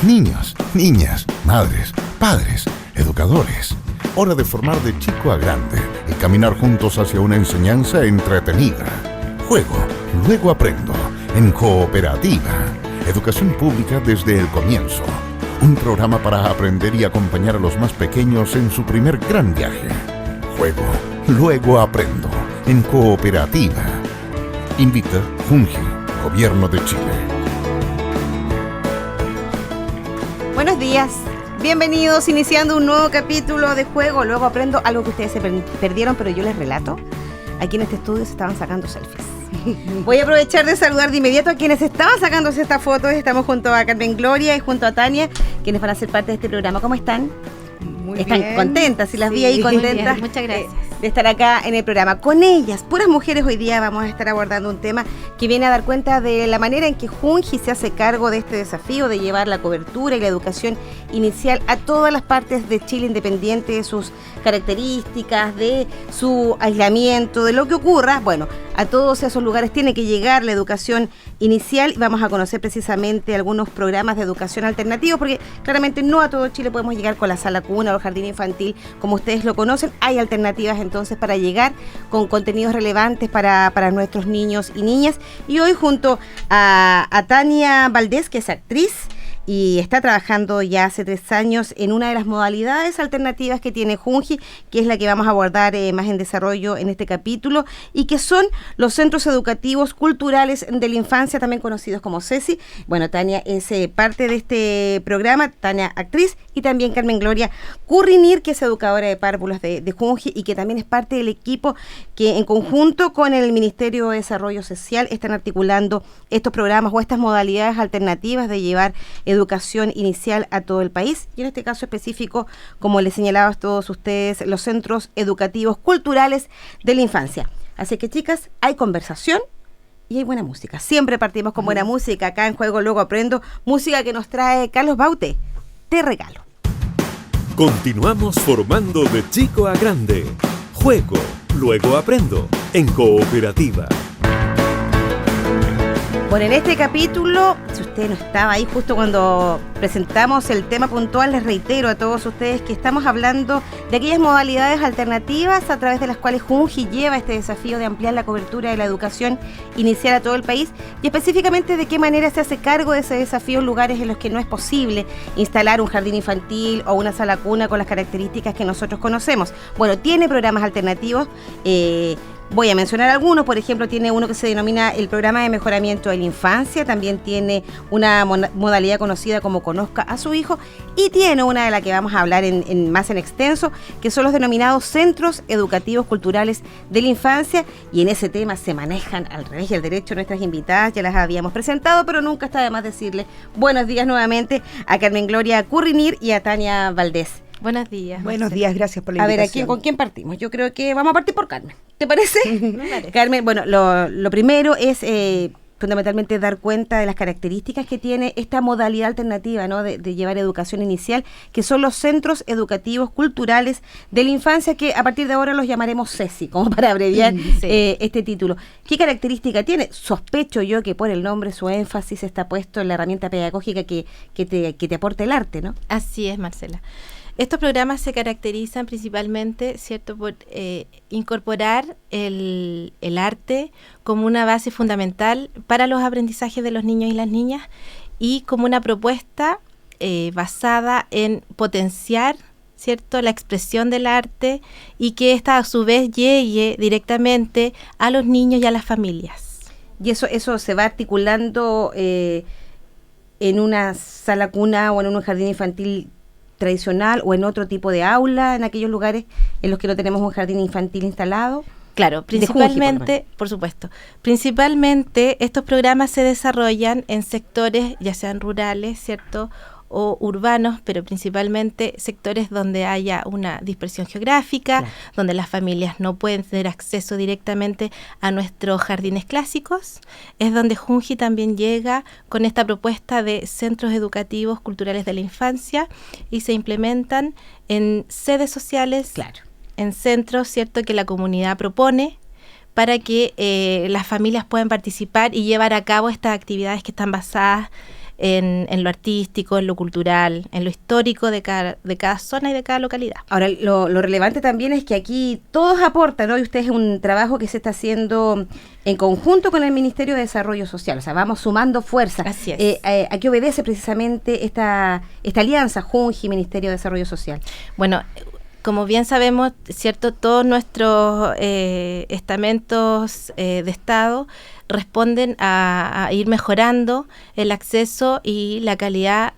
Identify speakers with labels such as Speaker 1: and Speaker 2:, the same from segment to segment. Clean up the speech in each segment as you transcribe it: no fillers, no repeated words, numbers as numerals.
Speaker 1: Niños, niñas, madres, padres, educadores. Hora de formar de chico a grande y caminar juntos hacia una enseñanza entretenida. Juego, luego aprendo. En Cooperativa. Educación pública desde el comienzo. Un programa para aprender y acompañar a los más pequeños en su primer gran viaje. Juego, luego aprendo. En Cooperativa. Invita Junji, Gobierno de Chile.
Speaker 2: Buenos días, bienvenidos, iniciando un nuevo capítulo de Juego, luego aprendo, algo que ustedes se perdieron, pero yo les relato. Aquí en este estudio se estaban sacando selfies. Voy a aprovechar de saludar de inmediato a quienes estaban sacándose estas fotos. Estamos junto a Carmen Gloria y junto a Tania, quienes van a ser parte de este programa. ¿Cómo están?
Speaker 3: Muy
Speaker 2: ¿Están
Speaker 3: bien.
Speaker 2: contentas? Si las vi ahí contentas.
Speaker 3: Bien, muchas gracias.
Speaker 2: De estar acá en el programa. Con ellas, puras mujeres, hoy día vamos a estar abordando un tema que viene a dar cuenta de la manera en que Junji se hace cargo de este desafío de llevar la cobertura y la educación inicial a todas las partes de Chile, independiente de sus características, de su aislamiento, de lo que ocurra. Bueno, a todos esos lugares tiene que llegar la educación inicial y vamos a conocer precisamente algunos programas de educación alternativos, porque claramente no a todo Chile podemos llegar con la sala cuna o el jardín infantil como ustedes lo conocen. Hay alternativas entonces para llegar con contenidos relevantes para nuestros niños y niñas. Y hoy junto a Tania Valdés, que es actriz y está trabajando ya hace 3 años en una de las modalidades alternativas que tiene Junji, que es la que vamos a abordar más en desarrollo en este capítulo, y que son los Centros Educativos Culturales de la Infancia, también conocidos como CESI. Bueno, Tania es parte de este programa, Tania actriz, y también Carmen Gloria Currinir, que es educadora de párvulos de Junji y que también es parte del equipo que en conjunto con el Ministerio de Desarrollo Social están articulando estos programas o estas modalidades alternativas de llevar educación inicial a todo el país, y en este caso específico, como les señalaba a todos ustedes, los Centros Educativos Culturales de la Infancia. Así que, chicas, hay conversación y hay buena música. Siempre partimos con buena música. Acá en Juego Luego Aprendo, música que nos trae Carlos Baute. Te regalo.
Speaker 4: Continuamos formando de chico a grande. Juego, luego aprendo. En Cooperativa.
Speaker 2: Bueno, en este capítulo, si usted no estaba ahí justo cuando presentamos el tema puntual, les reitero a todos ustedes que estamos hablando de aquellas modalidades alternativas a través de las cuales Junji lleva este desafío de ampliar la cobertura de la educación inicial a todo el país, y específicamente de qué manera se hace cargo de ese desafío en lugares en los que no es posible instalar un jardín infantil o una sala cuna con las características que nosotros conocemos. Bueno, tiene programas alternativos. Voy a mencionar algunos. Por ejemplo, tiene uno que se denomina el Programa de Mejoramiento de la Infancia, también tiene una modalidad conocida como Conozca a su Hijo, y tiene una de la que vamos a hablar más en extenso, que son los denominados Centros Educativos Culturales de la Infancia, y en ese tema se manejan al revés y al derecho nuestras invitadas. Ya las habíamos presentado, pero nunca está de más decirle buenos días nuevamente a Carmen Gloria Currinir y a Tania Valdés.
Speaker 3: Buenos días.
Speaker 5: Buenos días, gracias por la invitación.
Speaker 2: A ver, ¿con quién partimos? Yo creo que vamos a partir por Carmen. ¿Te parece?
Speaker 3: Me parece.
Speaker 2: Carmen, bueno, lo primero es fundamentalmente dar cuenta de las características que tiene esta modalidad alternativa, ¿no?, de llevar educación inicial, que son los Centros Educativos Culturales de la Infancia, que a partir de ahora los llamaremos CESI, como para abreviar este título. ¿Qué característica tiene? Sospecho yo que por el nombre su énfasis está puesto en la herramienta pedagógica que te aporta el arte, ¿no?
Speaker 3: Así es, Marcela. Estos programas se caracterizan principalmente, ¿cierto?, por incorporar el arte como una base fundamental para los aprendizajes de los niños y las niñas, y como una propuesta basada en potenciar, ¿cierto?, la expresión del arte, y que esta a su vez llegue directamente a los niños y a las familias.
Speaker 2: Y eso se va articulando en una sala cuna o en un jardín infantil tradicional, o en otro tipo de aula, en aquellos lugares en los que no tenemos un jardín infantil instalado.
Speaker 3: Claro, principalmente, por supuesto, principalmente estos programas se desarrollan en sectores, ya sean rurales, ¿cierto?, o urbanos, pero principalmente sectores donde haya una dispersión geográfica, claro, donde las familias no pueden tener acceso directamente a nuestros jardines clásicos. Es donde Junji también llega con esta propuesta de Centros Educativos Culturales de la Infancia, y se implementan en sedes sociales, claro, en centros, ¿cierto?, que la comunidad propone, para que las familias puedan participar y llevar a cabo estas actividades que están basadas en lo artístico, en lo cultural, en lo histórico de cada zona y de cada localidad.
Speaker 2: Ahora, lo relevante también es que aquí todos aportan, ¿no? Y usted es un trabajo que se está haciendo en conjunto con el Ministerio de Desarrollo Social, o sea, vamos sumando fuerzas.
Speaker 3: Así es.
Speaker 2: ¿A qué obedece precisamente esta alianza Junji Ministerio de Desarrollo Social?
Speaker 3: Bueno, como bien sabemos, ¿cierto? Todos nuestros estamentos de Estado responden a ir mejorando el acceso y la calidad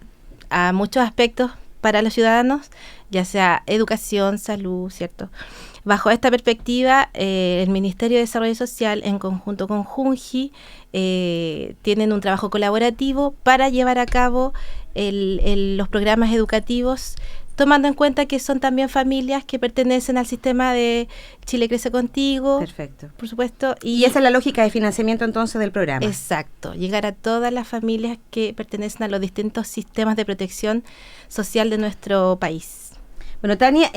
Speaker 3: a muchos aspectos para los ciudadanos, ya sea educación, salud, ¿cierto? Bajo esta perspectiva, el Ministerio de Desarrollo Social, en conjunto con Junji, tienen un trabajo colaborativo para llevar a cabo los programas educativos, tomando en cuenta que son también familias que pertenecen al sistema de Chile Crece Contigo.
Speaker 2: Perfecto.
Speaker 3: Por supuesto.
Speaker 2: Y esa es la lógica de financiamiento entonces del programa.
Speaker 3: Exacto, llegar a todas las familias que pertenecen a los distintos sistemas de protección social de nuestro país.
Speaker 2: Bueno, Tania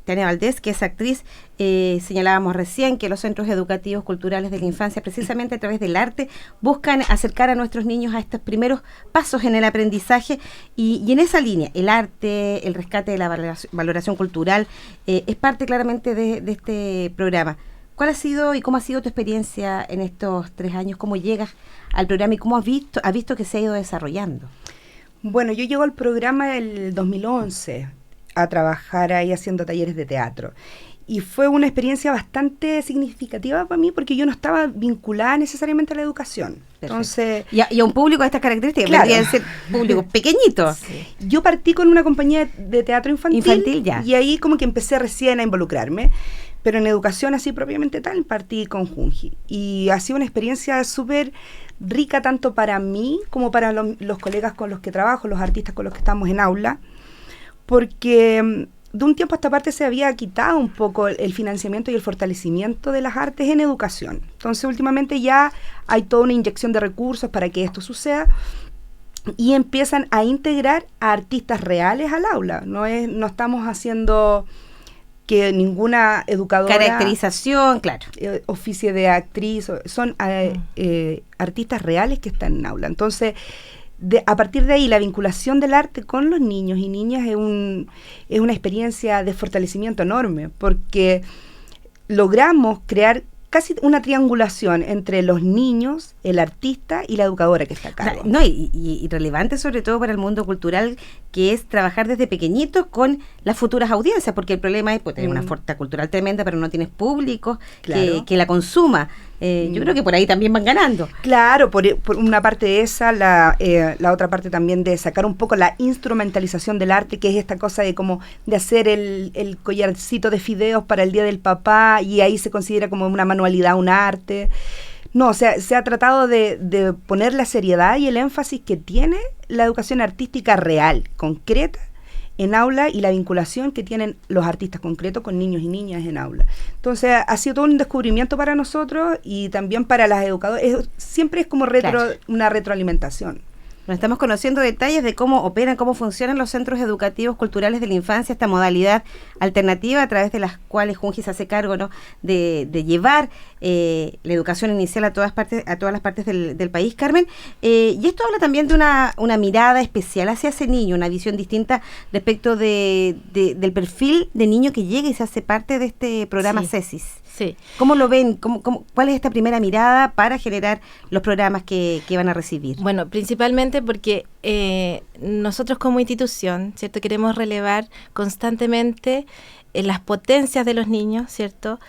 Speaker 2: Valdés, que es actriz, señalábamos recién que los centros educativos culturales de la infancia, precisamente a través del arte, buscan acercar a nuestros niños a estos primeros pasos en el aprendizaje y en esa línea, el arte, el rescate de la valoración cultural, es parte claramente de este programa. ¿Cuál ha sido y cómo ha sido tu experiencia en estos 3 años? ¿Cómo llegas al programa y cómo has visto que se ha ido desarrollando?
Speaker 5: Bueno, yo llego al programa el 2011 a trabajar ahí haciendo talleres de teatro. Y fue una experiencia bastante significativa para mí porque yo no estaba vinculada necesariamente a la educación. Entonces,
Speaker 2: y a un público de estas características,
Speaker 5: claro,
Speaker 2: debería ser público pequeñito.
Speaker 5: Sí. Yo partí con una compañía de teatro infantil
Speaker 2: ya.
Speaker 5: Y ahí como que empecé recién a involucrarme. Pero en educación así propiamente tal, partí con Junji. Y ha sido una experiencia súper rica tanto para mí como para los colegas con los que trabajo, los artistas con los que estamos en aula, porque de un tiempo a esta parte se había quitado un poco el financiamiento y el fortalecimiento de las artes en educación. Entonces últimamente ya hay toda una inyección de recursos para que esto suceda y empiezan a integrar a artistas reales al aula. No estamos haciendo que ninguna educadora
Speaker 2: caracterización, claro,
Speaker 5: oficie de actriz, son artistas reales que están en aula. Entonces, a partir de ahí, la vinculación del arte con los niños y niñas es una experiencia de fortalecimiento enorme, porque logramos crear casi una triangulación entre los niños, el artista y la educadora que está a cargo.
Speaker 2: No, y relevante sobre todo para el mundo cultural, que es trabajar desde pequeñitos con las futuras audiencias, porque el problema es tener una oferta cultural tremenda, pero no tienes público claro, que la consuma. Yo creo que por ahí también van ganando.
Speaker 5: Claro, por una parte de esa, la otra parte también de sacar un poco la instrumentalización del arte, que es esta cosa de hacer el collarcito de fideos para el Día del Papá, y ahí se considera como una manualidad, un arte. No, o sea, se ha tratado de poner la seriedad y el énfasis que tiene la educación artística real, concreta, en aula, y la vinculación que tienen los artistas concretos con niños y niñas en aula. Entonces ha sido todo un descubrimiento para nosotros y también para las educadoras. Siempre es como
Speaker 2: claro,
Speaker 5: una retroalimentación.
Speaker 2: Nos estamos conociendo detalles de cómo operan, cómo funcionan los centros educativos culturales de la infancia, esta modalidad alternativa a través de las cuales Junji se hace cargo, ¿no?, de llevar la educación inicial a todas las partes del país, Carmen. Y esto habla también de una mirada especial hacia ese niño, una visión distinta respecto del perfil de niño que llega y se hace parte de este programa CESIS.
Speaker 3: Sí.
Speaker 2: ¿Cómo lo ven? ¿Cuál es esta primera mirada para generar los programas que van a recibir?
Speaker 3: Bueno, principalmente porque nosotros como institución, ¿cierto?, queremos relevar constantemente las potencias de los niños, ¿cierto?,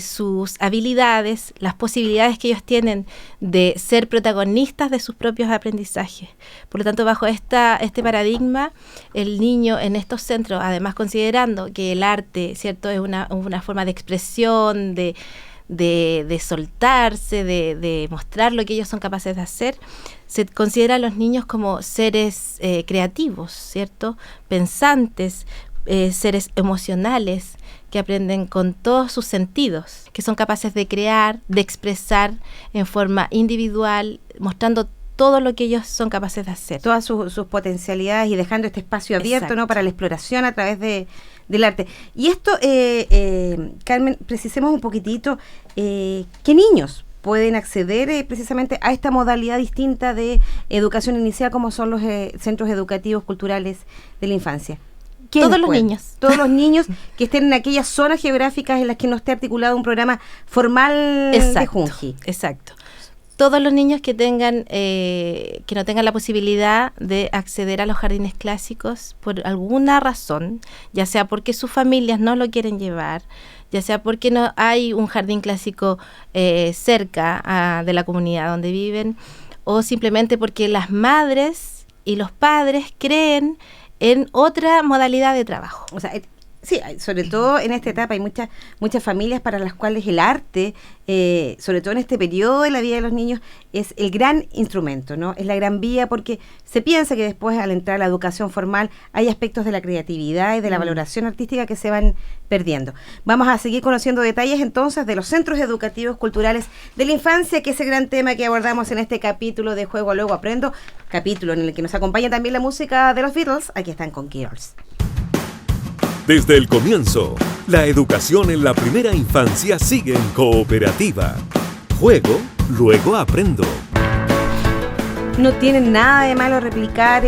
Speaker 3: sus habilidades, las posibilidades que ellos tienen de ser protagonistas de sus propios aprendizajes. Por lo tanto, bajo este paradigma, el niño en estos centros, además considerando que el arte, ¿cierto?, es una forma de expresión, de soltarse, de mostrar lo que ellos son capaces de hacer, se considera a los niños como seres creativos, ¿cierto?, pensantes, seres emocionales que aprenden con todos sus sentidos, que son capaces de crear, de expresar en forma individual, mostrando todo lo que ellos son capaces de hacer.
Speaker 2: Todas sus potencialidades y dejando este espacio abierto,
Speaker 3: exacto,
Speaker 2: ¿no?, para la exploración a través del arte. Y esto, Carmen, precisemos un poquitito, ¿qué niños pueden acceder precisamente a esta modalidad distinta de educación inicial como son los centros educativos culturales de la infancia.
Speaker 3: Todos los niños.
Speaker 2: Todos los niños que estén en aquellas zonas geográficas en las que no esté articulado un programa formal de Junji.
Speaker 3: Exacto. Todos los niños que tengan que no tengan la posibilidad de acceder a los jardines clásicos por alguna razón, ya sea porque sus familias no lo quieren llevar, ya sea porque no hay un jardín clásico cerca de la comunidad donde viven, o simplemente porque las madres y los padres creen en otra modalidad de trabajo.
Speaker 2: O sea, sí, sobre todo en esta etapa hay muchas familias para las cuales el arte, sobre todo en este periodo de la vida de los niños, es el gran instrumento, ¿no? Es la gran vía, porque se piensa que después, al entrar a la educación formal, hay aspectos de la creatividad y de la valoración artística que se van perdiendo. Vamos a seguir conociendo detalles entonces de los centros educativos culturales de la infancia, que es el gran tema que abordamos en este capítulo de Juego Luego Aprendo, capítulo en el que nos acompaña también la música de los Beatles. Aquí están con Girls.
Speaker 4: Desde el comienzo, la educación en la primera infancia sigue en Cooperativa. Juego, luego aprendo.
Speaker 2: No tienen nada de malo replicar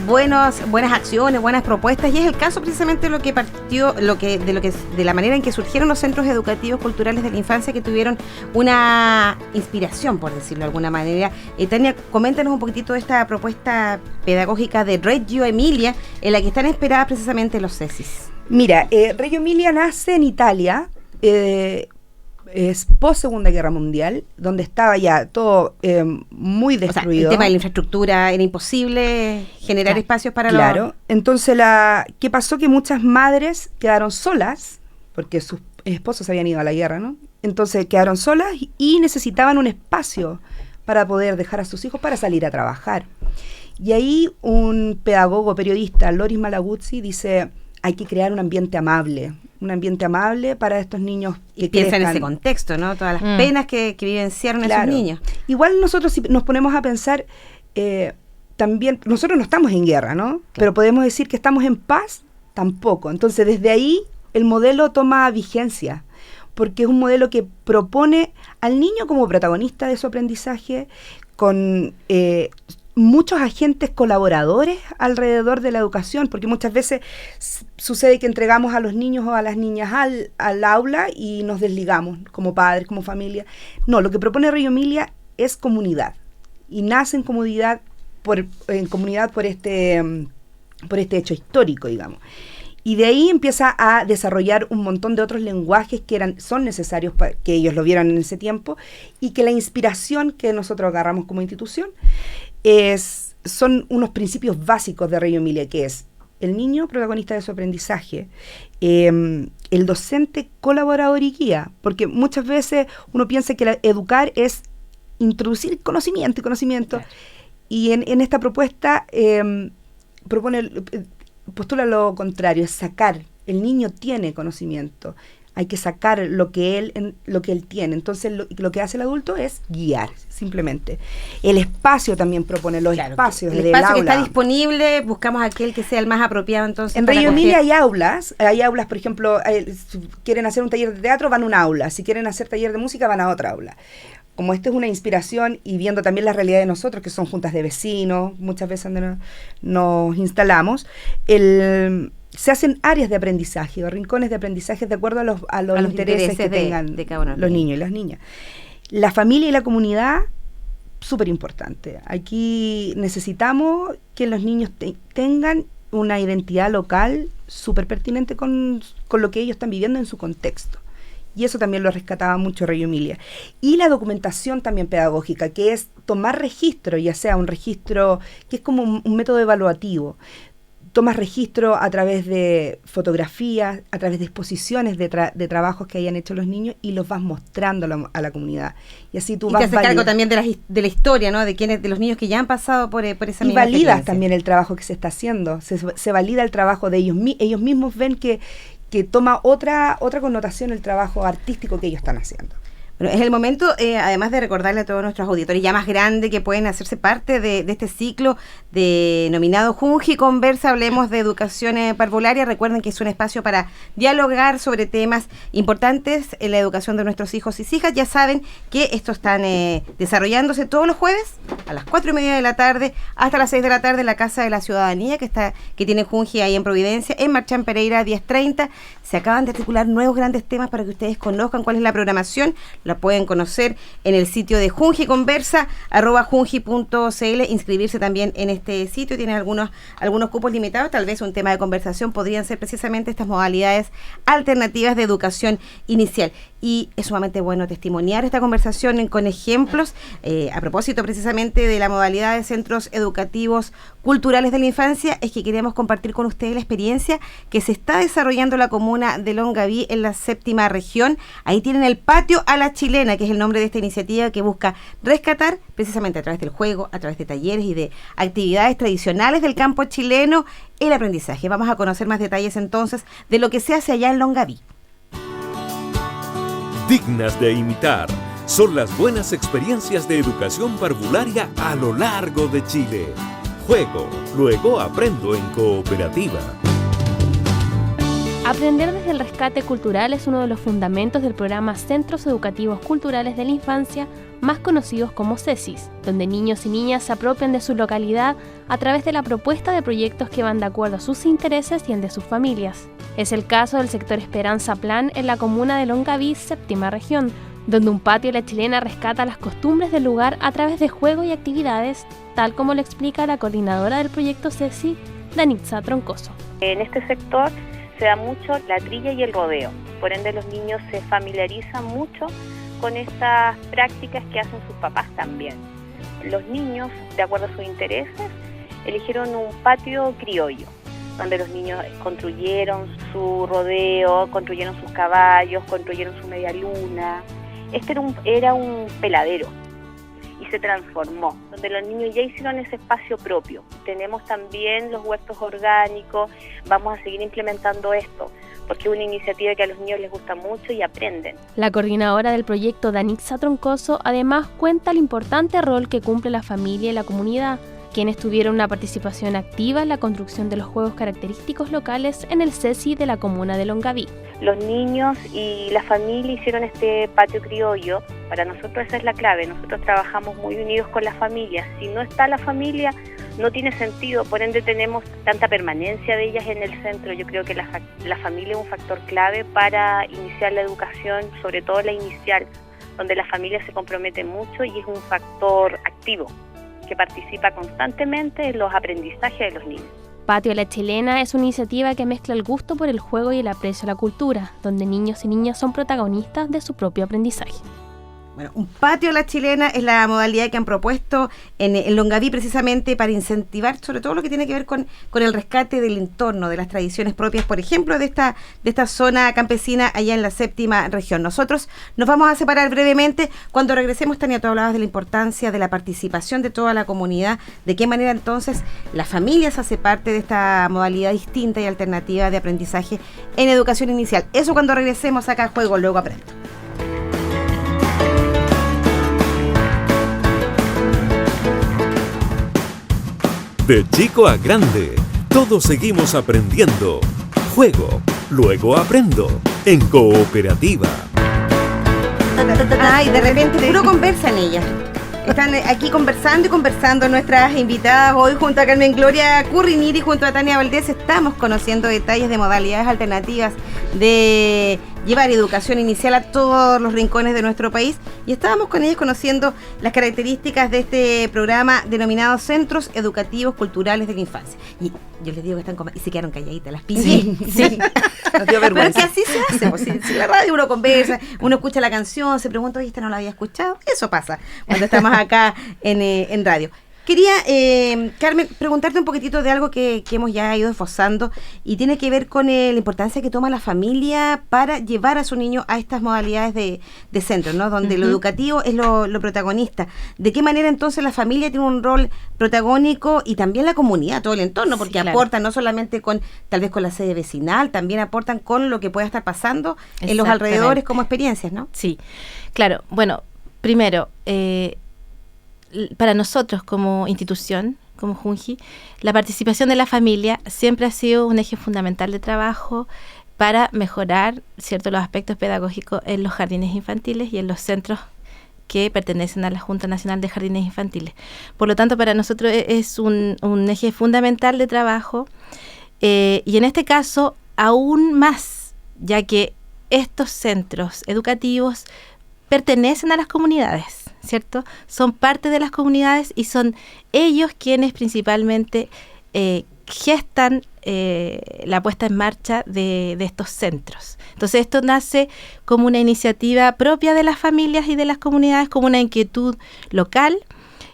Speaker 2: buenas acciones, buenas propuestas, y es el caso precisamente de lo que partió, de la manera en que surgieron los centros educativos culturales de la infancia, que tuvieron una inspiración, por decirlo de alguna manera. Tania, coméntanos un poquitito de esta propuesta pedagógica de Reggio Emilia, en la que están esperadas precisamente los CESIS.
Speaker 5: Mira, Reggio Emilia nace en Italia, es post Segunda Guerra Mundial, donde estaba ya todo muy destruido.
Speaker 2: O sea, el tema de la infraestructura era imposible generar espacios para
Speaker 5: Claro, entonces ¿qué pasó? Que muchas madres quedaron solas, porque sus esposos habían ido a la guerra, ¿no? Entonces quedaron solas y necesitaban un espacio para poder dejar a sus hijos para salir a trabajar. Y ahí un pedagogo periodista, Loris Malaguzzi, dice: hay que crear un ambiente amable para estos niños que
Speaker 2: piensa en ese contexto, ¿no? Todas las penas que vivenciaron esos niños.
Speaker 5: Igual nosotros, si nos ponemos a pensar, también, nosotros no estamos en guerra, ¿no? Claro. Pero podemos decir que estamos en paz, tampoco. Entonces, desde ahí, el modelo toma vigencia, porque es un modelo que propone al niño como protagonista de su aprendizaje, con muchos agentes colaboradores alrededor de la educación, porque muchas veces sucede que entregamos a los niños o a las niñas al aula y nos desligamos como padres, como familia. No, lo que propone Reggio Emilia es comunidad, y nace en comunidad por este hecho histórico, digamos. Y de ahí empieza a desarrollar un montón de otros lenguajes que son necesarios para que ellos lo vieran en ese tiempo, y que la inspiración que nosotros agarramos como institución son unos principios básicos de Reggio Emilia, que es el niño protagonista de su aprendizaje, el docente colaborador y guía, porque muchas veces uno piensa que educar es introducir conocimiento, claro. Y en esta propuesta postula lo contrario, es sacar. El niño tiene conocimiento, hay que sacar lo que él tiene. Entonces lo que hace el adulto es guiar, simplemente. El espacio también propone los espacios del aula. El espacio que
Speaker 2: está disponible, buscamos aquel que sea el más apropiado. Entonces,
Speaker 5: en Reggio Emilia hay aulas, por ejemplo, si quieren hacer un taller de teatro, van a un aula. Si quieren hacer taller de música, van a otra aula. Como esta es una inspiración, y viendo también la realidad de nosotros, que son juntas de vecinos, muchas veces donde nos instalamos, se hacen áreas de aprendizaje o rincones de aprendizaje de acuerdo a los intereses que tengan de cada uno, los niños y las niñas. La familia y la comunidad, súper importante. Aquí necesitamos que los niños tengan una identidad local súper pertinente con lo que ellos están viviendo en su contexto. Y eso también lo rescataba mucho Reggio Emilia. Y la documentación también pedagógica, que es tomar registro, ya sea un registro que es como un método evaluativo. Tomas registro a través de fotografías, a través de exposiciones de trabajos que hayan hecho los niños, y los vas mostrando a la comunidad. Y así tú vas
Speaker 2: te haces cargo también de la historia, ¿no? De los niños que ya han pasado por esa misma experiencia.
Speaker 5: Y validas también el trabajo que se está haciendo. Se valida el trabajo de ellos. Ellos mismos ven que toma otra connotación el trabajo artístico que ellos están haciendo.
Speaker 2: Bueno, es el momento, además de recordarle a todos nuestros auditores ya más grandes que pueden hacerse parte de este ciclo denominado Junji Conversa, hablemos de educación parvularia. Recuerden que es un espacio para dialogar sobre temas importantes en la educación de nuestros hijos y hijas. Ya saben que esto están desarrollándose todos los jueves a las 4:30 de la tarde hasta las 6 de la tarde en la Casa de la Ciudadanía que tiene Junji ahí en Providencia, en Marchán Pereira 1030. Se acaban de articular nuevos grandes temas para que ustedes conozcan cuál es la programación. La pueden conocer en el sitio de Junji Conversa, @junji.cl, inscribirse también en este sitio. Tienen algunos cupos limitados, tal vez un tema de conversación podrían ser precisamente estas modalidades alternativas de educación inicial. Y es sumamente bueno testimoniar esta conversación con ejemplos, a propósito precisamente de la modalidad de centros educativos culturales de la infancia, es que queremos compartir con ustedes la experiencia que se está desarrollando en la comuna de Longaví, en la 7ª región. Ahí tienen el Patio a la Chilena, que es el nombre de esta iniciativa que busca rescatar precisamente a través del juego, a través de talleres y de actividades tradicionales del campo chileno, el aprendizaje. Vamos a conocer más detalles entonces de lo que se hace allá en Longaví.
Speaker 4: Dignas de imitar son las buenas experiencias de educación parvularia a lo largo de Chile. Juego, luego aprendo en cooperativa.
Speaker 6: Aprender desde el rescate cultural es uno de los fundamentos del programa Centros Educativos Culturales de la Infancia, más conocidos como CESIS, donde niños y niñas se apropian de su localidad a través de la propuesta de proyectos que van de acuerdo a sus intereses y el de sus familias. Es el caso del sector Esperanza Plan en la comuna de Longaví, 7ª región, donde un patio a la chilena rescata las costumbres del lugar a través de juego y actividades, tal como lo explica la coordinadora del proyecto CESI, Danitza Troncoso.
Speaker 7: En este sector se da mucho la trilla y el rodeo, por ende los niños se familiarizan mucho con estas prácticas que hacen sus papás también. Los niños, de acuerdo a sus intereses, eligieron un patio criollo, donde los niños construyeron su rodeo, construyeron sus caballos, construyeron su media luna. Este era un peladero y se transformó, donde los niños ya hicieron ese espacio propio. Tenemos también los huertos orgánicos, vamos a seguir implementando esto, porque es una iniciativa que a los niños les gusta mucho y aprenden.
Speaker 6: La coordinadora del proyecto, Danitza Troncoso, además cuenta el importante rol que cumple la familia y la comunidad, quienes tuvieron una participación activa en la construcción de los juegos característicos locales en el CESI de la comuna de Longaví.
Speaker 7: Los niños y la familia hicieron este patio criollo. Para nosotros esa es la clave, nosotros trabajamos muy unidos con la familia. Si no está la familia, no tiene sentido, por ende tenemos tanta permanencia de ellas en el centro. Yo creo que la familia es un factor clave para iniciar la educación, sobre todo la inicial, donde la familia se compromete mucho y es un factor activo que participa constantemente en los aprendizajes de los niños.
Speaker 6: Patio a la Chilena es una iniciativa que mezcla el gusto por el juego y el aprecio a la cultura, donde niños y niñas son protagonistas de su propio aprendizaje.
Speaker 2: Bueno, un patio a la chilena es la modalidad que han propuesto en Longaví precisamente para incentivar sobre todo lo que tiene que ver con el rescate del entorno, de las tradiciones propias, por ejemplo, de esta zona campesina allá en la 7ª región. Nosotros nos vamos a separar brevemente. Cuando regresemos, Tania, tú hablabas de la importancia de la participación de toda la comunidad, de qué manera entonces las familias hacen parte de esta modalidad distinta y alternativa de aprendizaje en educación inicial. Eso cuando regresemos acá a Juego, luego aprendo.
Speaker 4: De chico a grande, todos seguimos aprendiendo. Juego, luego aprendo. En cooperativa.
Speaker 2: Ay, de repente puro conversan ellas. Están aquí conversando nuestras invitadas hoy junto a Carmen Gloria Curriniri, junto a Tania Valdés. Estamos conociendo detalles de modalidades alternativas de llevar educación inicial a todos los rincones de nuestro país, y estábamos con ellas conociendo las características de este programa denominado Centros Educativos Culturales de la Infancia. Y yo les digo que están y se quedaron calladitas, las pillé.
Speaker 5: Sí. Nos dio vergüenza.
Speaker 2: Pero es que así se hace, pues, si la radio uno conversa, uno escucha la canción, se pregunta, oye, esta no la había escuchado. Eso pasa cuando estamos acá en radio. Quería, Carmen, preguntarte un poquitito de algo que hemos ya ido esbozando y tiene que ver con la importancia que toma la familia para llevar a su niño a estas modalidades de centro, ¿no? Donde lo educativo es lo protagonista. ¿De qué manera entonces la familia tiene un rol protagónico y también la comunidad, todo el entorno? Porque aportan no solamente tal vez con la sede vecinal, también aportan con lo que pueda estar pasando en los alrededores como experiencias, ¿no?
Speaker 3: Sí, claro. Bueno, primero, para nosotros como institución, como Junji, la participación de la familia siempre ha sido un eje fundamental de trabajo para mejorar, ¿cierto?, los aspectos pedagógicos en los jardines infantiles y en los centros que pertenecen a la Junta Nacional de Jardines Infantiles. Por lo tanto, para nosotros es un eje fundamental de trabajo y en este caso aún más, ya que estos centros educativos pertenecen a las comunidades, ¿cierto? Son parte de las comunidades y son ellos quienes principalmente gestan la puesta en marcha de estos centros. Entonces esto nace como una iniciativa propia de las familias y de las comunidades, como una inquietud local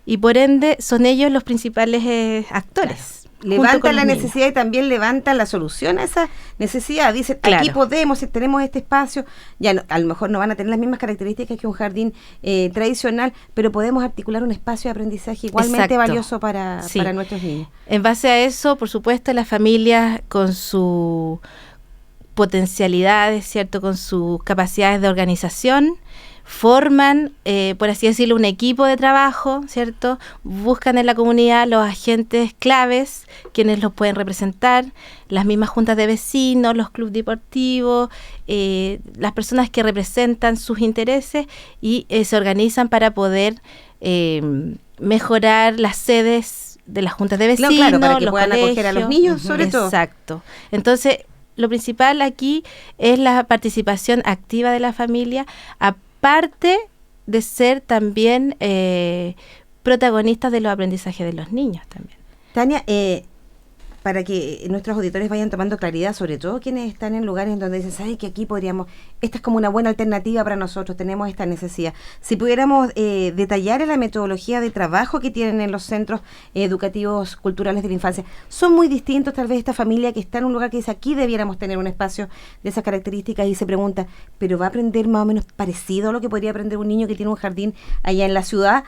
Speaker 3: y por ende son ellos los principales actores.
Speaker 2: Levantan la necesidad y también levantan la solución a esa necesidad. Dicen, aquí podemos, tenemos este espacio, ya no, a lo mejor no van a tener las mismas características que un jardín tradicional, pero podemos articular un espacio de aprendizaje igualmente valioso para nuestros niños.
Speaker 3: En base a eso, por supuesto, las familias con sus potencialidades, ¿cierto?, con sus capacidades de organización, forman, por así decirlo, un equipo de trabajo, ¿cierto? Buscan en la comunidad los agentes claves, quienes los pueden representar, las mismas juntas de vecinos, los clubes deportivos, las personas que representan sus intereses y se organizan para poder mejorar las sedes de las juntas de vecinos,
Speaker 2: claro, para que
Speaker 3: los
Speaker 2: puedan
Speaker 3: colegios,
Speaker 2: acoger a los niños, sobre todo.
Speaker 3: Exacto. Entonces, lo principal aquí es la participación activa de la familia, aparte de ser también protagonistas de los aprendizajes de los niños también.
Speaker 2: Tania, para que nuestros auditores vayan tomando claridad, sobre todo quienes están en lugares en donde dicen, ¿sabes que aquí esta es como una buena alternativa para nosotros, tenemos esta necesidad? Si pudiéramos detallar la metodología de trabajo que tienen en los centros educativos culturales de la infancia, son muy distintos tal vez esta familia que está en un lugar que dice, aquí debiéramos tener un espacio de esas características y se pregunta, ¿pero va a aprender más o menos parecido a lo que podría aprender un niño que tiene un jardín allá en la ciudad?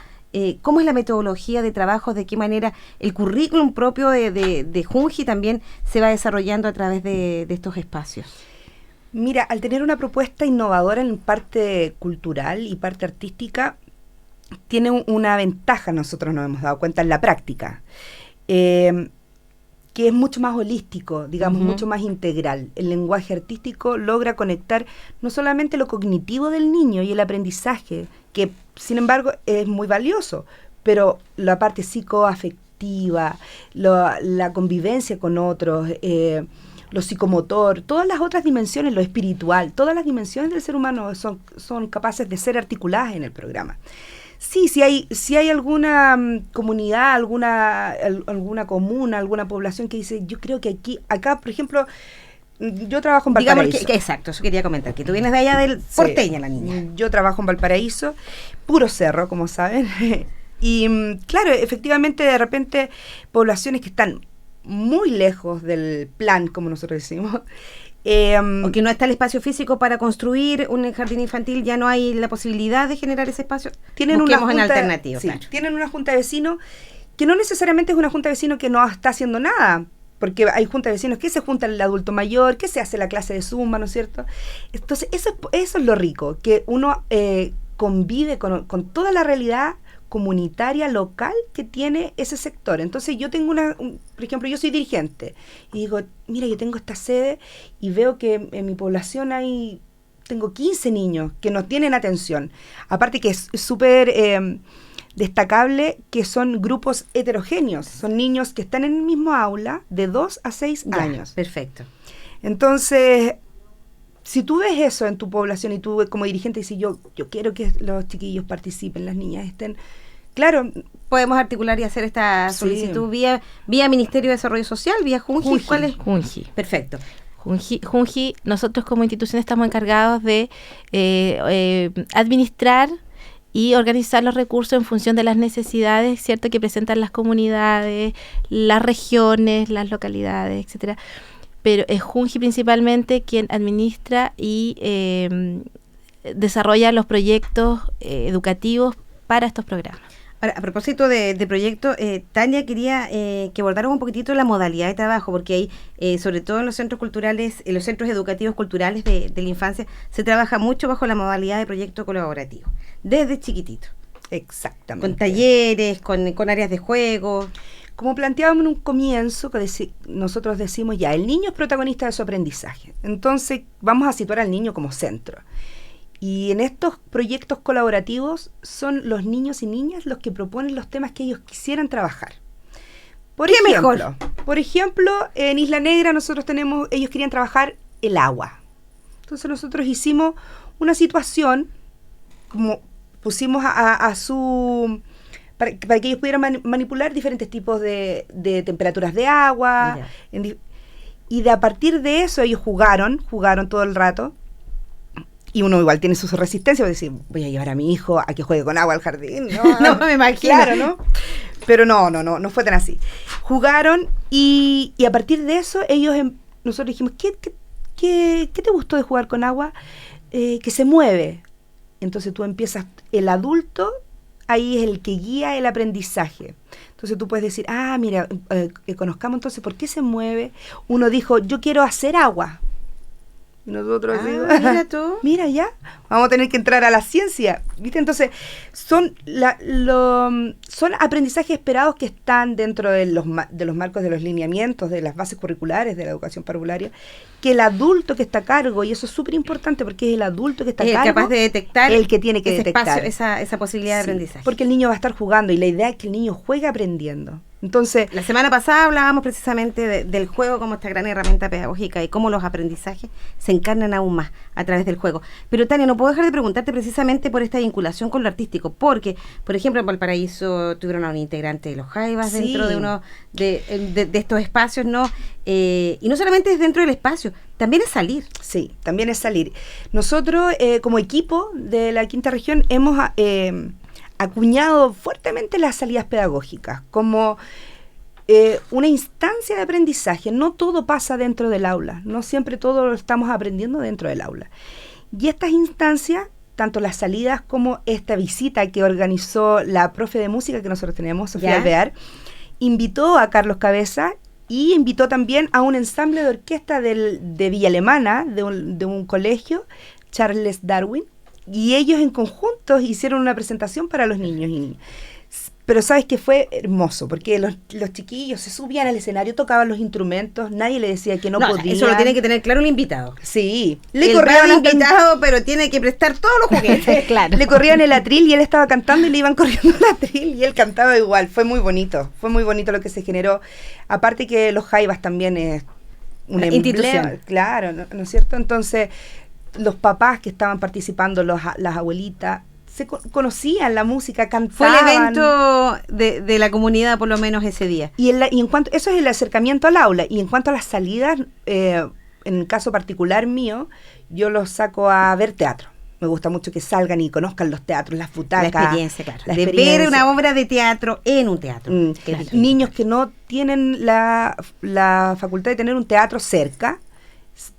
Speaker 2: ¿Cómo es la metodología de trabajo? ¿De qué manera el currículum propio de Junji también se va desarrollando a través de estos espacios?
Speaker 5: Mira, al tener una propuesta innovadora en parte cultural y parte artística, tiene una ventaja, nosotros nos hemos dado cuenta en la práctica, que es mucho más holístico, digamos, mucho más integral. El lenguaje artístico logra conectar no solamente lo cognitivo del niño y el aprendizaje, que sin embargo es muy valioso, pero la parte psicoafectiva, la convivencia con otros, lo psicomotor, todas las otras dimensiones, lo espiritual, todas las dimensiones del ser humano son capaces de ser articuladas en el programa. Sí, si hay alguna comunidad, alguna comuna, alguna población que dice, yo creo que acá, por ejemplo, yo trabajo en Valparaíso.
Speaker 2: Digamos exacto, eso quería comentar, que tú vienes de allá del porteña, la niña.
Speaker 5: Yo trabajo en Valparaíso, puro cerro, como saben. Y claro, efectivamente, de repente, poblaciones que están muy lejos del plan, como nosotros decimos,
Speaker 2: o que no está el espacio físico para construir un jardín infantil, ya no hay la posibilidad de generar ese espacio.
Speaker 5: Tienen una
Speaker 2: alternativa.
Speaker 5: Sí, claro. Tienen una junta de vecinos que no necesariamente es una junta de vecinos que no está haciendo nada, porque hay junta de vecinos que se junta el adulto mayor, que se hace la clase de zumba, ¿no es cierto? Entonces, eso es lo rico, que uno convive con toda la realidad comunitaria, local que tiene ese sector. Entonces yo tengo por ejemplo, yo soy dirigente y digo, mira, yo tengo esta sede y veo que en mi población tengo 15 niños que no tienen atención. Aparte que es súper destacable que son grupos heterogéneos, son niños que están en el mismo aula de 2 a 6 años.
Speaker 2: Perfecto.
Speaker 5: Entonces, si tú ves eso en tu población y tú como dirigente dices, yo quiero que los chiquillos participen, las niñas estén, claro.
Speaker 2: Podemos articular y hacer esta solicitud vía Ministerio de Desarrollo Social, vía Junji. ¿Cuál es?
Speaker 3: Junji.
Speaker 2: Perfecto.
Speaker 3: Junji, nosotros como institución estamos encargados de administrar y organizar los recursos en función de las necesidades, ¿cierto?, que presentan las comunidades, las regiones, las localidades, etcétera. Pero es Junji principalmente quien administra y desarrolla los proyectos educativos para estos programas.
Speaker 2: Ahora, a propósito de proyectos, Tania, quería que abordáramos un poquitito la modalidad de trabajo, porque ahí, sobre todo en los centros culturales, en los centros educativos culturales de la infancia, se trabaja mucho bajo la modalidad de proyecto colaborativo, desde chiquitito.
Speaker 5: Exactamente.
Speaker 2: Con talleres, con áreas de juego.
Speaker 5: Como planteábamos en un comienzo, que nosotros decimos ya, el niño es protagonista de su aprendizaje. Entonces, vamos a situar al niño como centro. Y en estos proyectos colaborativos son los niños y niñas los que proponen los temas que ellos quisieran trabajar. Por ejemplo, en Isla Negra ellos querían trabajar el agua. Entonces nosotros hicimos una situación, como pusimos para que ellos pudieran manipular diferentes tipos de temperaturas de agua. Y a partir de eso ellos jugaron todo el rato. Y uno igual tiene su resistencia, porque decir, voy a llevar a mi hijo a que juegue con agua al jardín.
Speaker 2: No me imagino.
Speaker 5: Claro, ¿no? Pero no fue tan así. Jugaron y a partir de eso nosotros dijimos, ¿qué te gustó de jugar con agua? Que se mueve. Entonces tú empiezas, el adulto ahí es el que guía el aprendizaje. Entonces tú puedes decir, mira, conozcamos entonces por qué se mueve. Uno dijo, yo quiero hacer agua. Y nosotros
Speaker 2: mira tú.
Speaker 5: Mira ya, vamos a tener que entrar a la ciencia, ¿viste? Entonces, son aprendizajes esperados que están dentro de los marcos de los lineamientos, de las bases curriculares de la educación parvularia, que el adulto que está a cargo, y eso es súper importante porque es el adulto que está a cargo,
Speaker 2: capaz de detectar
Speaker 5: el que tiene que
Speaker 2: detectar esa posibilidad de aprendizaje.
Speaker 5: Porque el niño va a estar jugando y la idea es que el niño juegue aprendiendo. Entonces,
Speaker 2: la semana pasada hablábamos precisamente del juego como esta gran herramienta pedagógica y cómo los aprendizajes se encarnan aún más a través del juego. Pero Tania, no puedo dejar de preguntarte precisamente por esta vinculación con lo artístico, porque, por ejemplo, en Valparaíso tuvieron a un integrante de los Jaivas dentro de uno de estos espacios, ¿no? Y no solamente es dentro del espacio, también es salir.
Speaker 5: Sí, también es salir. Nosotros, como equipo de la Quinta Región, hemos acuñado fuertemente las salidas pedagógicas como una instancia de aprendizaje. No todo pasa dentro del aula, no siempre todo lo estamos aprendiendo dentro del aula. Y estas instancias, tanto las salidas como esta visita que organizó la profe de música que nosotros tenemos, Sofía Alvear, invitó a Carlos Cabeza y invitó también a un ensamble de orquesta de Villa Alemana, de un colegio, Charles Darwin, y ellos en conjunto hicieron una presentación para los niños y niñas. Pero sabes que fue hermoso, porque los chiquillos se subían al escenario, tocaban los instrumentos, nadie le decía que no podía.
Speaker 2: Eso lo tiene que tener claro el invitado.
Speaker 5: Sí.
Speaker 2: Le corrían el invitado, pero tiene que prestar todos los juguetes.
Speaker 5: Claro. Le corrían el atril y él estaba cantando y le iban corriendo el atril y él cantaba igual. Fue muy bonito lo que se generó. Aparte que los Jaivas también es una
Speaker 2: institución.
Speaker 5: Claro, ¿no es cierto? Entonces, los papás que estaban participando, las abuelitas, se conocían la música, cantaban.
Speaker 2: Fue el evento de la comunidad, por lo menos ese día.
Speaker 5: Y en cuanto, eso es el acercamiento al aula. Y en cuanto a las salidas, en el caso particular mío, yo los saco a ver teatro. Me gusta mucho que salgan y conozcan los teatros, las butacas.
Speaker 2: La experiencia, claro. De ver una obra de teatro en un teatro.
Speaker 5: Claro. Niños que no tienen la facultad de tener un teatro cerca,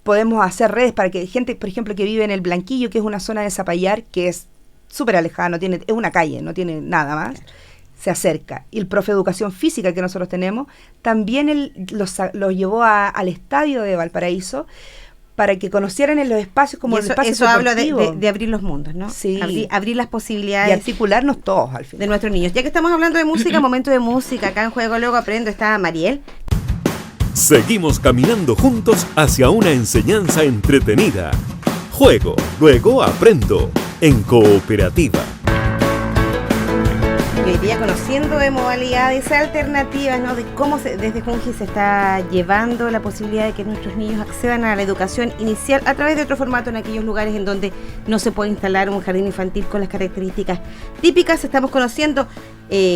Speaker 5: podemos hacer redes para que gente, por ejemplo, que vive en el Blanquillo, que es una zona de Zapallar, que es súper alejada, es una calle, no tiene nada más, claro, se acerca. Y el profe de educación física que nosotros tenemos, también los llevó al estadio de Valparaíso para que conocieran en los espacios como el espacio
Speaker 2: eso habla de abrir los mundos, ¿no?
Speaker 5: Sí.
Speaker 2: Abrir las posibilidades.
Speaker 5: Y articularnos todos al final.
Speaker 2: De nuestros niños. Ya que estamos hablando de música, momento de música, acá en Juego Luego Aprendo está Mariel.
Speaker 4: Seguimos caminando juntos hacia una enseñanza entretenida. Juego, luego aprendo, en cooperativa.
Speaker 2: Y hoy día conociendo de modalidades alternativas, ¿no? De cómo desde Junji se está llevando la posibilidad de que nuestros niños accedan a la educación inicial a través de otro formato en aquellos lugares en donde no se puede instalar un jardín infantil con las características típicas. Estamos conociendo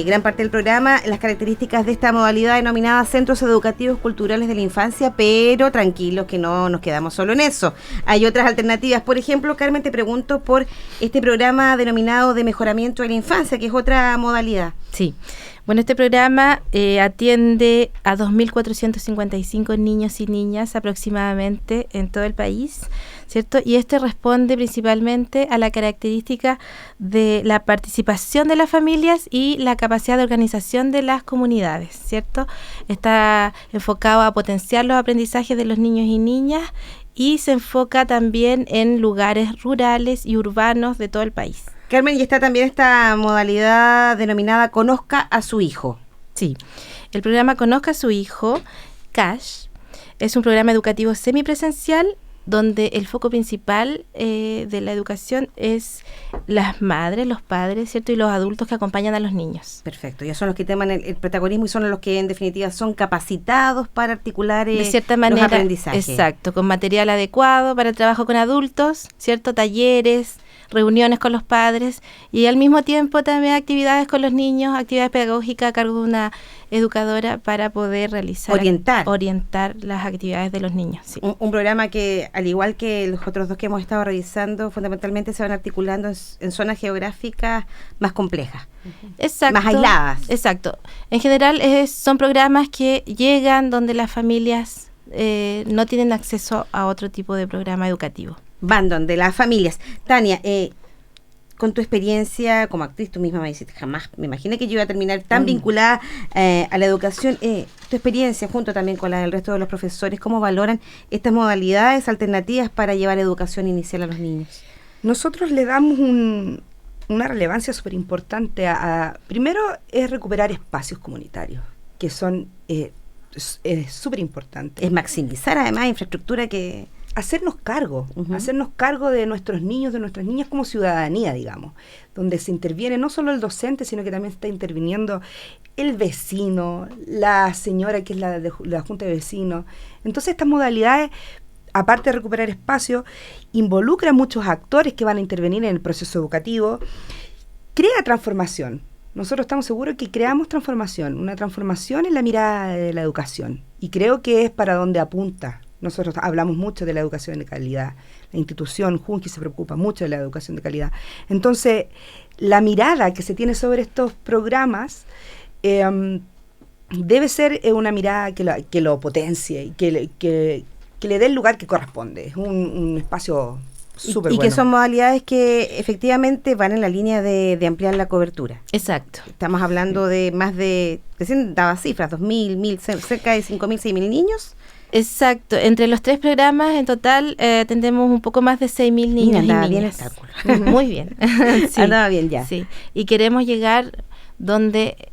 Speaker 2: gran parte del programa, las características de esta modalidad denominada Centros Educativos Culturales de la Infancia, pero tranquilos que no nos quedamos solo en eso. Hay otras alternativas. Por ejemplo, Carmen, te pregunto por este programa denominado de mejoramiento de la infancia, que es otra modalidad.
Speaker 3: Sí. Bueno, este programa atiende a 2.455 niños y niñas aproximadamente en todo el país, ¿cierto? Y este responde principalmente a la característica de la participación de las familias y la capacidad de organización de las comunidades, ¿cierto? Está enfocado a potenciar los aprendizajes de los niños y niñas y se enfoca también en lugares rurales y urbanos de todo el país.
Speaker 2: Carmen, y está también esta modalidad denominada Conozca a su hijo.
Speaker 3: Sí, el programa Conozca a su hijo, CASH, es un programa educativo semipresencial donde el foco principal de la educación es las madres, los padres, ¿cierto? Y los adultos que acompañan a los niños.
Speaker 2: Perfecto, ya son los que toman el protagonismo y son los que en definitiva son capacitados para articular
Speaker 3: de cierta manera,
Speaker 2: los aprendizajes.
Speaker 3: Exacto, con material adecuado para el trabajo con adultos, ¿cierto? Talleres, reuniones con los padres y al mismo tiempo también actividades con los niños, actividades pedagógicas a cargo de una educadora para poder realizar, orientar las actividades de los niños. Sí.
Speaker 2: Un programa que, al igual que los otros dos que hemos estado revisando, fundamentalmente se van articulando en zonas geográficas más complejas.
Speaker 3: Exacto.
Speaker 2: Más aisladas.
Speaker 3: Exacto. En general son programas que llegan donde las familias no tienen acceso a otro tipo de programa educativo.
Speaker 2: Van donde las familias. Tania, con tu experiencia como actriz, tú misma me dices, jamás me imaginé que yo iba a terminar tan vinculada a la educación. Tu experiencia, junto también con la del resto de los profesores, ¿cómo valoran estas modalidades alternativas para llevar educación inicial a los niños?
Speaker 5: Nosotros le damos una relevancia súper importante primero es recuperar espacios comunitarios, que son súper importantes.
Speaker 2: Es maximizar además infraestructura que...
Speaker 5: Hacernos cargo de nuestros niños, de nuestras niñas como ciudadanía, digamos, donde se interviene no solo el docente, sino que también está interviniendo el vecino, la señora que es la junta de vecinos. Entonces estas modalidades, aparte de recuperar espacio, involucran muchos actores que van a intervenir en el proceso educativo, crea transformación. Nosotros estamos seguros que creamos transformación, una transformación en la mirada de la educación, y creo que es para donde apunta. Nosotros hablamos mucho de la educación de calidad. La institución Junji se preocupa mucho de la educación de calidad. Entonces, la mirada que se tiene sobre estos programas debe ser una mirada que lo potencie y que le dé el lugar que corresponde. Es un espacio súper bueno.
Speaker 2: Y que son modalidades que efectivamente van en la línea de ampliar la cobertura.
Speaker 3: Exacto.
Speaker 2: Estamos hablando de más de, recién daba cifras, 2.000, 1.000, cerca de 5.000, 6.000 niños.
Speaker 3: Exacto, entre los 3 programas en total tendremos un poco más de 6.000 niños y niñas.
Speaker 2: Bien el cálculo.
Speaker 3: Muy bien.
Speaker 2: Sí, andaba bien ya.
Speaker 3: Sí, y queremos llegar donde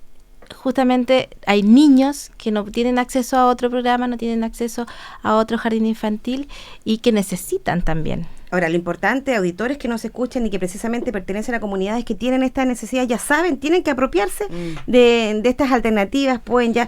Speaker 3: justamente hay niños que no tienen acceso a otro programa, no tienen acceso a otro jardín infantil y que necesitan también.
Speaker 2: Ahora, lo importante, auditores que nos escuchen y que precisamente pertenecen a comunidades que tienen esta necesidad, ya saben, tienen que apropiarse de estas alternativas, pueden ya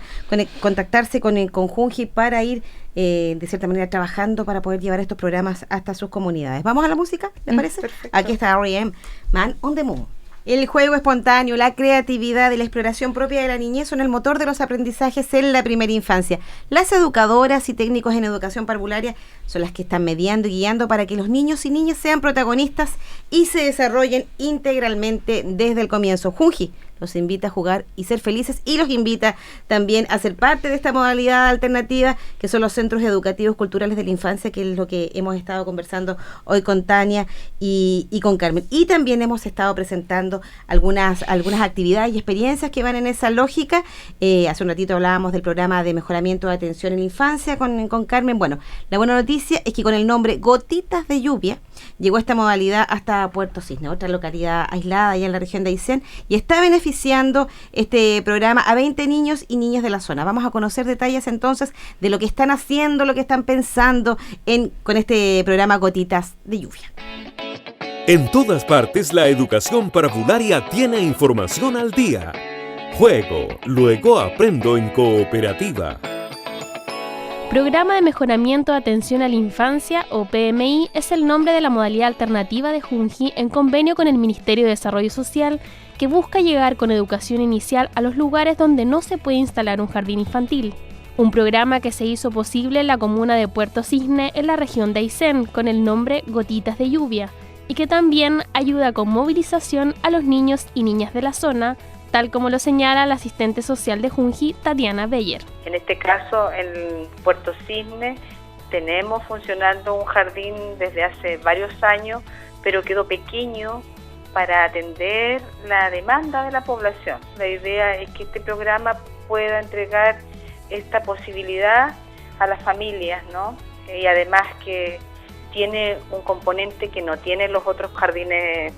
Speaker 2: contactarse con Junji para ir de cierta manera trabajando para poder llevar estos programas hasta sus comunidades. ¿Vamos a la música? ¿Les parece?
Speaker 5: Perfecto.
Speaker 2: Aquí está R.E.M., Man on the Moon. El juego espontáneo, la creatividad y la exploración propia de la niñez son el motor de los aprendizajes en la primera infancia. Las educadoras y técnicos en educación parvularia son las que están mediando y guiando para que los niños y niñas sean protagonistas y se desarrollen integralmente desde el comienzo. Junji los invita a jugar y ser felices y los invita también a ser parte de esta modalidad alternativa que son los centros educativos culturales de la infancia, que es lo que hemos estado conversando hoy con Tania y con Carmen. Y también hemos estado presentando algunas actividades y experiencias que van en esa lógica. Hace un ratito hablábamos del programa de mejoramiento de atención en la infancia con Carmen. Bueno, la buena noticia es que con el nombre Gotitas de Lluvia llegó esta modalidad hasta Puerto Cisne, otra localidad aislada allá en la región de Aysén, y está beneficiando este programa a 20 niños y niñas de la zona. Vamos a conocer detalles entonces de lo que están haciendo, lo que están pensando con este programa Gotitas de Lluvia.
Speaker 4: En todas partes la educación parvularia tiene información al día. Juego, luego aprendo en cooperativa.
Speaker 6: Programa de Mejoramiento de Atención a la Infancia, o PMI, es el nombre de la modalidad alternativa de Junji en convenio con el Ministerio de Desarrollo Social, que busca llegar con educación inicial a los lugares donde no se puede instalar un jardín infantil. Un programa que se hizo posible en la comuna de Puerto Cisne, en la región de Aysén, con el nombre Gotitas de Lluvia, y que también ayuda con movilización a los niños y niñas de la zona, tal como lo señala la asistente social de Junji, Tatiana Beyer.
Speaker 7: En este caso, en Puerto Cisne, tenemos funcionando un jardín desde hace varios años, pero quedó pequeño para atender la demanda de la población. La idea es que este programa pueda entregar esta posibilidad a las familias, ¿no? Y además que tiene un componente que no tienen los otros jardines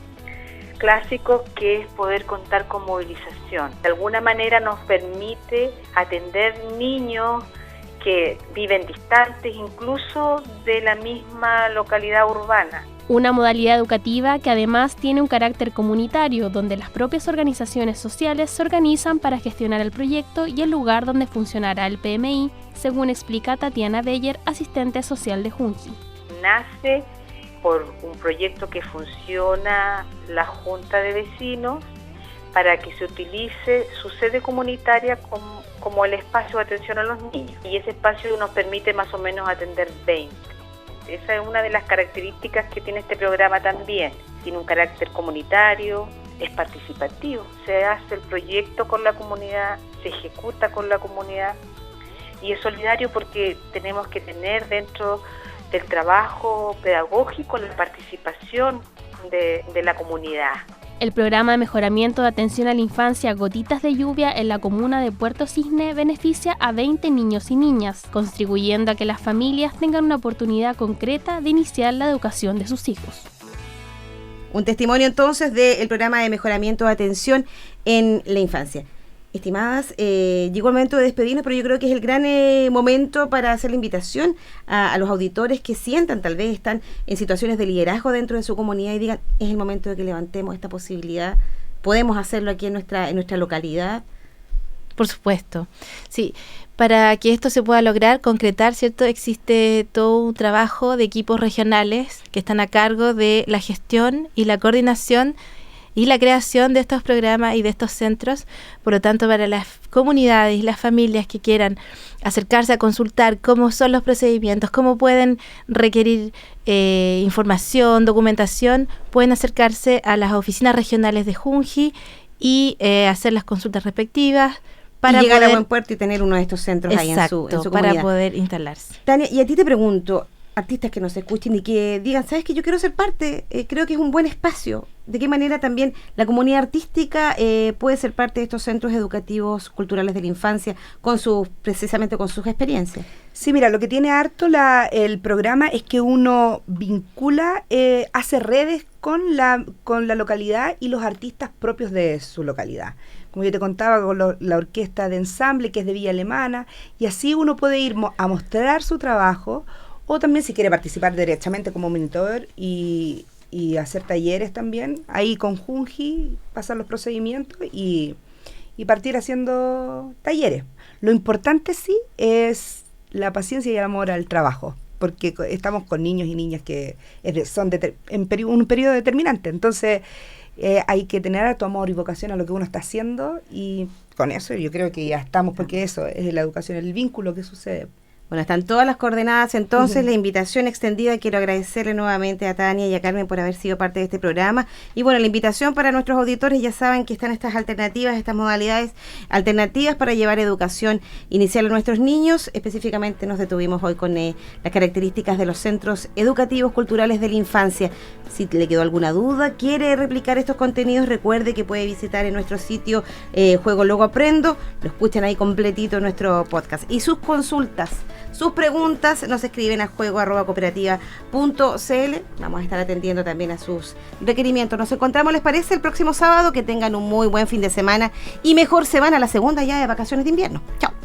Speaker 7: clásicos, que es poder contar con movilización. De alguna manera nos permite atender niños que viven distantes incluso de la misma localidad urbana.
Speaker 6: Una modalidad educativa que además tiene un carácter comunitario, donde las propias organizaciones sociales se organizan para gestionar el proyecto y el lugar donde funcionará el PMI, según explica Tatiana Beyer, asistente social de Junji.
Speaker 7: Nace por un proyecto que funciona la Junta de Vecinos para que se utilice su sede comunitaria como el espacio de atención a los niños. Y ese espacio nos permite más o menos atender 20. Esa es una de las características que tiene este programa también. Tiene un carácter comunitario, es participativo. Se hace el proyecto con la comunidad, se ejecuta con la comunidad y es solidario porque tenemos que tener dentro del trabajo pedagógico la participación de la comunidad.
Speaker 6: El programa de mejoramiento de atención a la infancia Gotitas de Lluvia en la comuna de Puerto Cisne beneficia a 20 niños y niñas, contribuyendo a que las familias tengan una oportunidad concreta de iniciar la educación de sus hijos.
Speaker 2: Un testimonio entonces del programa de mejoramiento de atención en la infancia. Estimadas, llegó el momento de despedirnos, pero yo creo que es el gran momento para hacer la invitación a los auditores que sientan, tal vez están en situaciones de liderazgo dentro de su comunidad y digan, es el momento de que levantemos esta posibilidad, podemos hacerlo aquí en nuestra localidad.
Speaker 3: Por supuesto, sí. Para que esto se pueda lograr, concretar, ¿cierto? Existe todo un trabajo de equipos regionales que están a cargo de la gestión y la coordinación y la creación de estos programas y de estos centros. Por lo tanto, para las comunidades y las familias que quieran acercarse a consultar cómo son los procedimientos, cómo pueden requerir información, documentación, pueden acercarse a las oficinas regionales de Junji y hacer las consultas respectivas para
Speaker 2: llegar a buen puerto y tener uno de estos centros ahí en su comunidad.
Speaker 3: Para poder instalarse.
Speaker 2: Tania, y a ti te pregunto, artistas que nos escuchen y que digan, ¿sabes qué? Yo quiero ser parte, creo que es un buen espacio. ¿De qué manera también la comunidad artística puede ser parte de estos centros educativos culturales de la infancia precisamente con sus experiencias?
Speaker 5: Sí, mira, lo que tiene harto el programa es que uno vincula, hace redes con la localidad y los artistas propios de su localidad. Como yo te contaba, con la orquesta de ensamble que es de Villa Alemana, y así uno puede ir a mostrar su trabajo, o también si quiere participar directamente como monitor y hacer talleres también, ahí con Junji, pasar los procedimientos y partir haciendo talleres. Lo importante sí es la paciencia y el amor al trabajo, porque estamos con niños y niñas que son en un periodo determinante, entonces hay que tener harto amor y vocación a lo que uno está haciendo, y con eso yo creo que ya estamos, porque eso es la educación, el vínculo que sucede.
Speaker 2: Bueno, están todas las coordenadas, entonces la invitación extendida. Quiero agradecerle nuevamente a Tania y a Carmen por haber sido parte de este programa. Y bueno, la invitación para nuestros auditores, ya saben que están estas alternativas, estas modalidades alternativas para llevar educación inicial a nuestros niños. Específicamente nos detuvimos hoy con las características de los centros educativos culturales de la infancia. Si le quedó alguna duda, quiere replicar estos contenidos, recuerde que puede visitar en nuestro sitio Juego Luego Aprendo. Lo escuchan ahí completito en nuestro podcast. Y sus consultas, sus preguntas nos escriben a juego@cooperativa.cl. Vamos a estar atendiendo también a sus requerimientos. Nos encontramos, ¿les parece? El próximo sábado. Que tengan un muy buen fin de semana y mejor se van a la segunda ya de vacaciones de invierno. Chao.